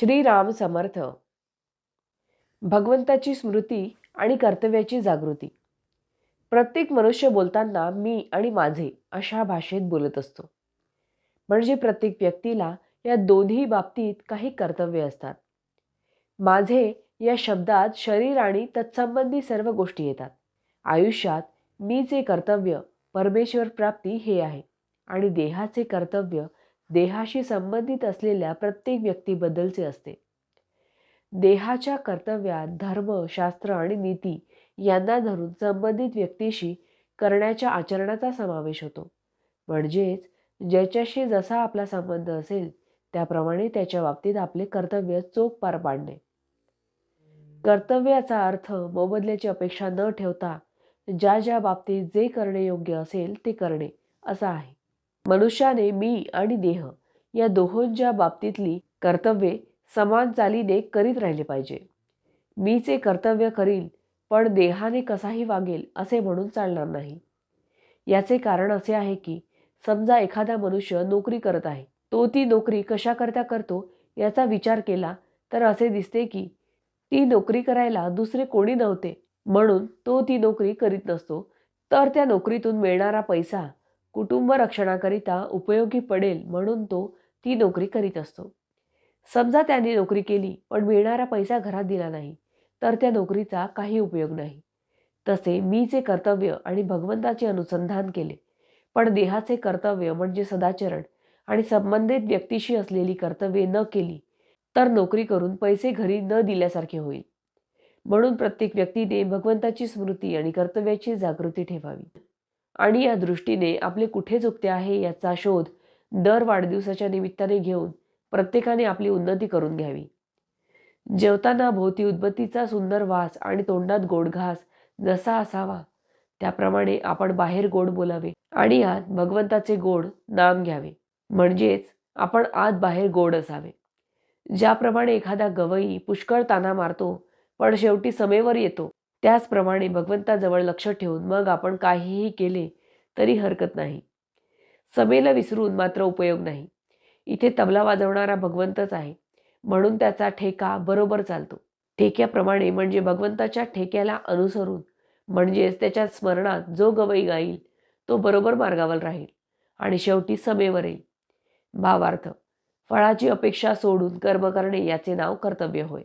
श्रीराम समर्थ. भगवंताची स्मृती आणि कर्तव्याची जागृती. प्रत्येक मनुष्य बोलताना मी आणि माझे अशा भाषेत बोलत असतो. म्हणजे प्रत्येक व्यक्तीला या दोन्ही बाबतीत काही कर्तव्य असतात. माझे या शब्दात शरीर आणि तत्संबंधी सर्व गोष्टी येतात. आयुष्यात मीचे कर्तव्य परमेश्वर प्राप्ती हे आहे आणि देहाचे कर्तव्य देहाशी संबंधित असलेल्या प्रत्येक व्यक्तीबद्दलचे असते. देहाच्या कर्तव्यात धर्म, शास्त्र आणि नीती यांना धरून संबंधित व्यक्तीशी करण्याच्या आचरणाचा समावेश होतो. म्हणजेच ज्याच्याशी जसा आपला संबंध असेल त्याप्रमाणे त्याच्या बाबतीत आपले कर्तव्य चोख पार पाडणे. कर्तव्याचा अर्थ मोबदल्याची अपेक्षा न ठेवता ज्या ज्या बाबतीत जे करणे योग्य असेल ते करणे असा आहे. मनुष्याने मी आणि देह या दोहोंच्या बाबतीतली कर्तव्ये समान चालीने करीत राहिले पाहिजे. मीचे कर्तव्य करील पण देहाने कसाही वागेल असे म्हणून चालणार नाही. याचे कारण असे आहे की समजा एखादा मनुष्य नोकरी करत आहे. तो ती नोकरी कशाकरता करतो याचा विचार केला तर असे दिसते की ती नोकरी करायला दुसरे कोणी नव्हते म्हणून तो ती नोकरी करीत नसतो, तर त्या नोकरीतून मिळणारा पैसा कुटुंब रक्षणाकरिता उपयोगी पडेल म्हणून तो ती नोकरी करीत असतो. समजा त्याने नोकरी केली पण मिळणारा पैसा घरात दिला नाही तर त्या नोकरीचा काही उपयोग नाही. तसे मीचे कर्तव्य आणि भगवंताचे अनुसंधान केले पण देहाचे कर्तव्य म्हणजे सदाचरण आणि संबंधित व्यक्तीशी असलेली कर्तव्ये न केली तर नोकरी करून पैसे घरी न दिल्यासारखे होईल. म्हणून प्रत्येक व्यक्तीने भगवंताची स्मृती आणि कर्तव्याची जागृती ठेवावी आणि या दृष्टीने आपले कुठे चुकते आहे याचा शोध दर वाढदिवसाच्या निमित्ताने घेऊन प्रत्येकाने आपली उन्नती करून घ्यावी. जेवताना भोवती उदबत्तीचा सुंदर वास आणि तोंडात गोड घास जसा असावा त्याप्रमाणे आपण बाहेर गोड बोलावे आणि आत भगवंताचे गोड नाम घ्यावे. म्हणजेच आपण आत बाहेर गोड असावे. ज्याप्रमाणे एखादा गवई पुष्कळ ताना मारतो पण शेवटी समेवर येतो, त्याचप्रमाणे भगवंताजवळ लक्ष ठेवून मग आपण काहीही केले तरी हरकत नाही. समेला विसरून मात्र उपयोग नाही. इथे तबला वाजवणारा भगवंतच आहे म्हणून त्याचा ठेका बरोबर चालतो. ठेक्याप्रमाणे म्हणजे भगवंताच्या ठेक्याला अनुसरून म्हणजेच त्याच्या स्मरणात जो गवई गाईल तो बरोबर मार्गावर राहील आणि शेवटी समेवर येईल. भावार्थ, फळाची अपेक्षा सोडून कर्म करणे याचे नाव कर्तव्य होय.